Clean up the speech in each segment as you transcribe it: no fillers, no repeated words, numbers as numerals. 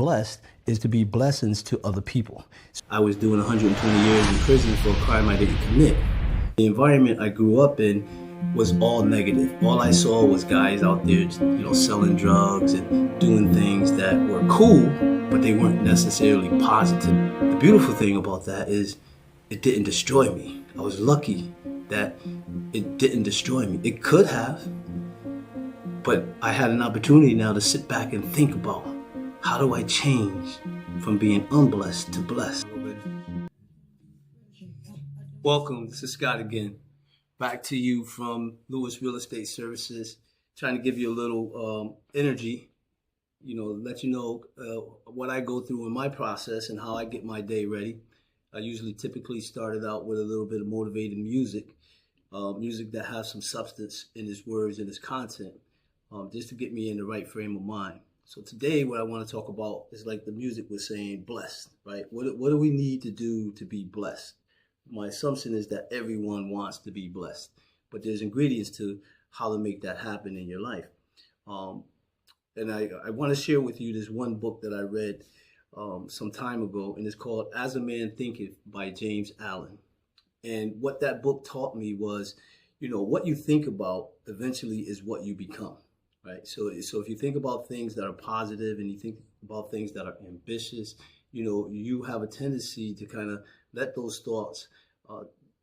Blessed is to be blessings to other people. I was doing 120 years in prison for a crime I didn't commit. The environment I grew up in was all negative. All I saw was guys out there, selling drugs and doing things that were cool, but they weren't necessarily positive. The beautiful thing about that is it didn't destroy me. I was lucky that it didn't destroy me. It could have, but I had an opportunity now to sit back and think about, how do I change from being unblessed to blessed? Welcome, this is Scott again. Back to you from Lewis Real Estate Services, trying to give you a little energy, let you know what I go through in my process and how I get my day ready. I usually typically started out with a little bit of motivating music that has some substance in its words and its content, just to get me in the right frame of mind. So today what I want to talk about is, like the music was saying, blessed, right? What do we need to do to be blessed? My assumption is that everyone wants to be blessed, but there's ingredients to how to make that happen in your life. And I want to share with you this one book that I read some time ago, and it's called As a Man Thinketh by James Allen. And what that book taught me was, what you think about eventually is what you become. Right. So if you think about things that are positive and you think about things that are ambitious, you have a tendency to kind of let those thoughts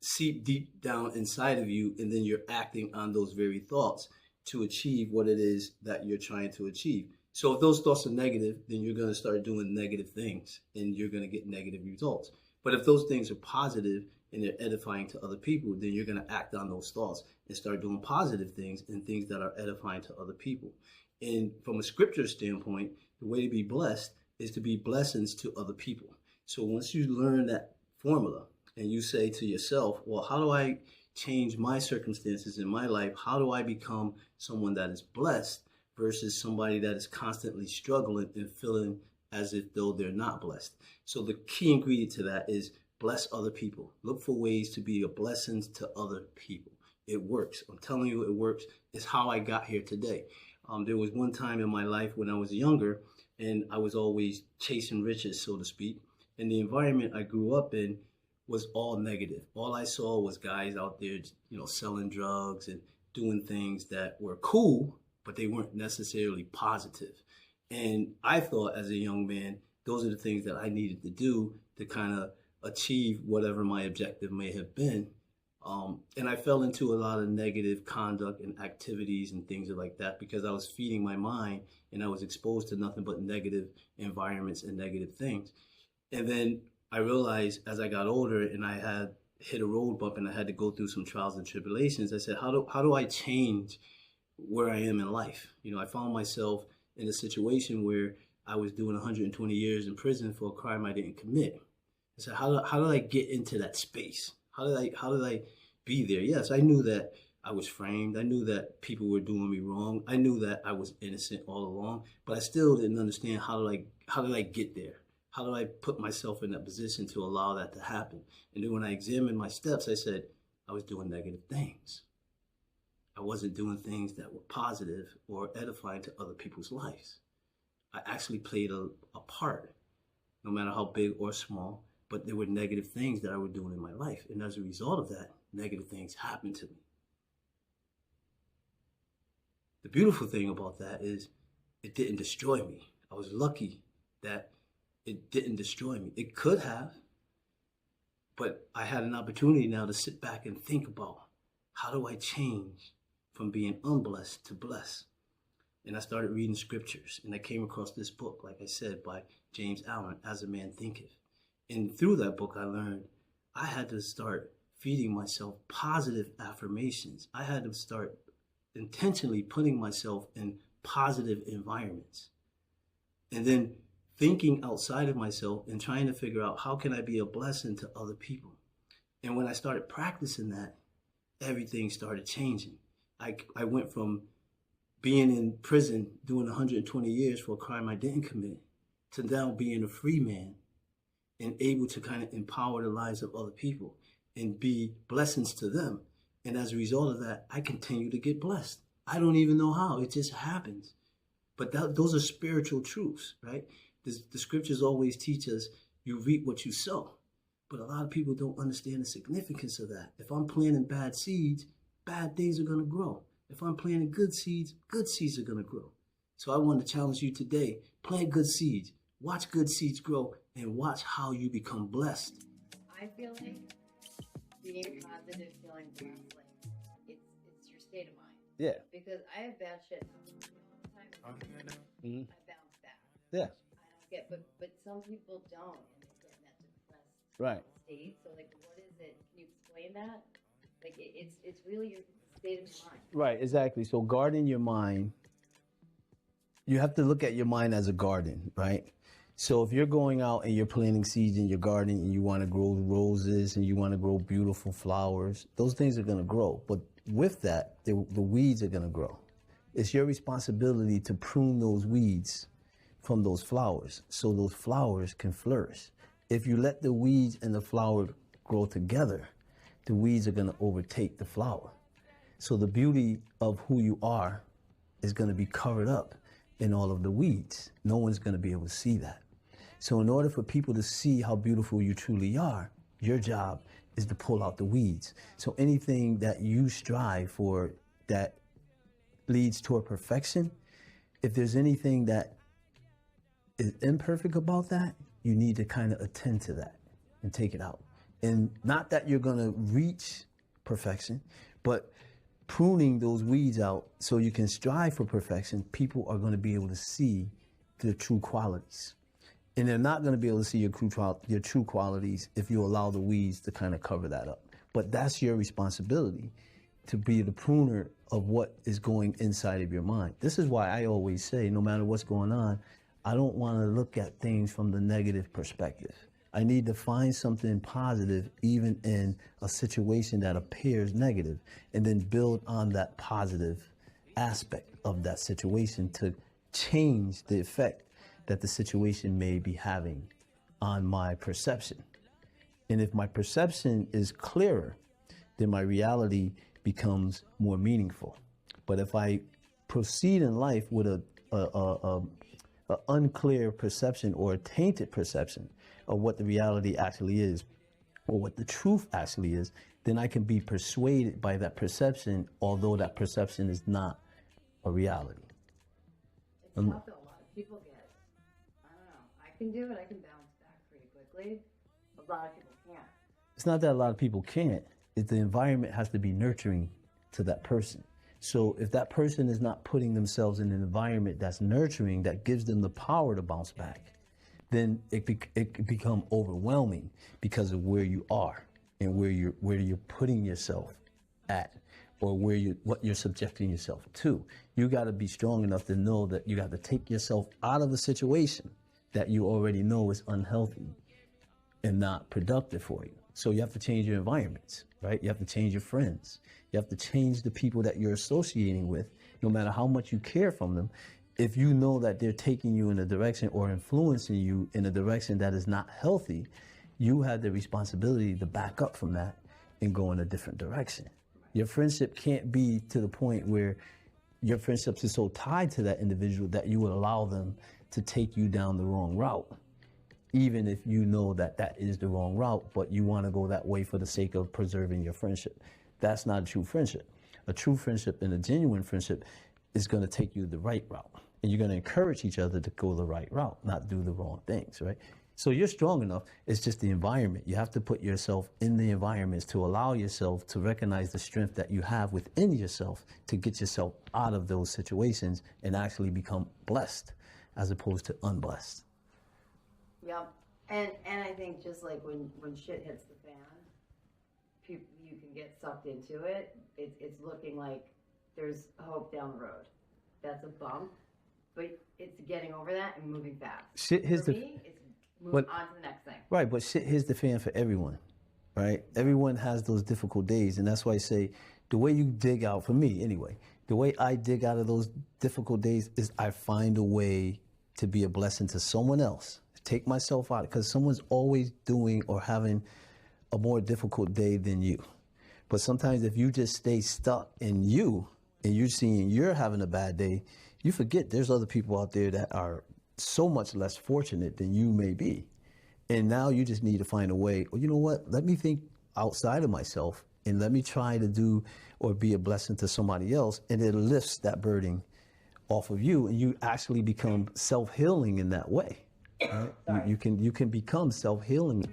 seep deep down inside of you, and then you're acting on those very thoughts to achieve what it is that you're trying to achieve. So if those thoughts are negative, then you're going to start doing negative things and you're going to get negative results. But if those things are positive and they're edifying to other people, then you're going to act on those thoughts and start doing positive things and things that are edifying to other people. And from a scripture standpoint, the way to be blessed is to be blessings to other people. So once you learn that formula and you say to yourself, well, how do I change my circumstances in my life? How do I become someone that is blessed versus somebody that is constantly struggling and feeling as if though they're not blessed? So the key ingredient to that is bless other people. Look for ways to be a blessing to other people. It works. I'm telling you, it works. It's how I got here today. There was one time in my life when I was younger, and I was always chasing riches, so to speak. And the environment I grew up in was all negative. All I saw was guys out there, selling drugs and doing things that were cool, but they weren't necessarily positive. And I thought as a young man, those are the things that I needed to do to kind of achieve whatever my objective may have been. And I fell into a lot of negative conduct and activities and things like that because I was feeding my mind and I was exposed to nothing but negative environments and negative things. And then I realized as I got older and I had hit a road bump and I had to go through some trials and tribulations, I said, how do I change where I am in life? I found myself in a situation where I was doing 120 years in prison for a crime I didn't commit. I said, how did I get into that space? How did I be there? Yes, I knew that I was framed. I knew that people were doing me wrong. I knew that I was innocent all along, but I still didn't understand how did I get there? How do I put myself in that position to allow that to happen? And then when I examined my steps, I said, I was doing negative things. I wasn't doing things that were positive or edifying to other people's lives. I actually played a part, no matter how big or small, but there were negative things that I was doing in my life. And as a result of that, negative things happened to me. The beautiful thing about that is it didn't destroy me. I was lucky that it didn't destroy me. It could have, but I had an opportunity now to sit back and think about, how do I change from being unblessed to blessed? And I started reading scriptures, and I came across this book, like I said, by James Allen, As a Man Thinketh. And through that book, I learned I had to start feeding myself positive affirmations. I had to start intentionally putting myself in positive environments. And then thinking outside of myself and trying to figure out, how can I be a blessing to other people? And when I started practicing that, everything started changing. I went from being in prison doing 120 years for a crime I didn't commit to now being a free man and able to kind of empower the lives of other people and be blessings to them. And as a result of that, I continue to get blessed. I don't even know how. It just happens. But those are spiritual truths, right? The scriptures always teach us you reap what you sow. But a lot of people don't understand the significance of that. If I'm planting bad seeds, bad things are going to grow. If I'm planting good seeds are going to grow. So I want to challenge you today, plant good seeds, watch good seeds grow, and watch how you become blessed. I feel like being positive, feeling blessed, like it's your state of mind. Yeah. Because I have bad shit happen all the time. Mm-hmm. I bounce back. Yeah. I don't get, but some people don't, and they get in that depressed Right. state. So like, what is it? Can you explain that? Like, it's really your state of your mind. Right, exactly. So guarding your mind, you have to look at your mind as a garden, right? So if you're going out and you're planting seeds in your garden and you want to grow roses and you want to grow beautiful flowers, those things are going to grow. But with that, the weeds are going to grow. It's your responsibility to prune those weeds from those flowers so those flowers can flourish. If you let the weeds and the flower grow together, the weeds are going to overtake the flower. So the beauty of who you are is going to be covered up in all of the weeds. No one's going to be able to see that. So in order for people to see how beautiful you truly are, your job is to pull out the weeds. So anything that you strive for that leads toward perfection, if there's anything that is imperfect about that, you need to kind of attend to that and take it out. And not that you're going to reach perfection, but pruning those weeds out so you can strive for perfection, people are going to be able to see the true qualities. And they're not going to be able to see your true qualities if you allow the weeds to kind of cover that up. But that's your responsibility, to be the pruner of what is going inside of your mind. This is why I always say, no matter what's going on, I don't want to look at things from the negative perspective. I need to find something positive even in a situation that appears negative, and then build on that positive aspect of that situation to change the effect that the situation may be having on my perception. And if my perception is clearer, then my reality becomes more meaningful. But if I proceed in life with a unclear perception or a tainted perception of what the reality actually is, or what the truth actually is, then I can be persuaded by that perception, although that perception is not a reality. It's tough though. A lot of people get, I don't know, I can do it, I can bounce back pretty quickly. A lot of people can't. It's not that a lot of people can't. It's the environment has to be nurturing to that person. So if that person is not putting themselves in an environment that's nurturing, that gives them the power to bounce back, then it can become overwhelming because of where you are and where you're putting yourself at, or what you're subjecting yourself to. You got to be strong enough to know that you got to take yourself out of a situation that you already know is unhealthy and not productive for you. So you have to change your environments, right? You have to change your friends. You have to change the people that you're associating with, no matter how much you care from them. If you know that they're taking you in a direction or influencing you in a direction that is not healthy, you have the responsibility to back up from that and go in a different direction. Your friendship can't be to the point where your friendships is so tied to that individual that you would allow them to take you down the wrong route, even if you know that that is the wrong route, but you want to go that way for the sake of preserving your friendship. That's not a true friendship. A true friendship and a genuine friendship is going to take you the right route. And you're going to encourage each other to go the right route, not do the wrong things, right? So you're strong enough. It's just the environment. You have to put yourself in the environments to allow yourself to recognize the strength that you have within yourself to get yourself out of those situations and actually become blessed as opposed to unblessed. Yep. And I think just like when shit hits the fan, you can get sucked into it. It's looking like there's hope down the road. That's a bump, but it's getting over that and moving fast. Shit hits for me, it's moving on to the next thing. Right, but shit hits the fan for everyone, right? Everyone has those difficult days, and that's why I say the way you dig out, for me anyway, the way I dig out of those difficult days is I find a way to be a blessing to someone else. Take myself out, because someone's always doing or having a more difficult day than you. But sometimes if you just stay stuck in you and you're seeing you're having a bad day, you forget there's other people out there that are so much less fortunate than you may be. And now you just need to find a way, well, you know what, let me think outside of myself and let me try to do or be a blessing to somebody else, and it lifts that burden off of you, and you actually become self-healing in that way. Right? You can become self-healing.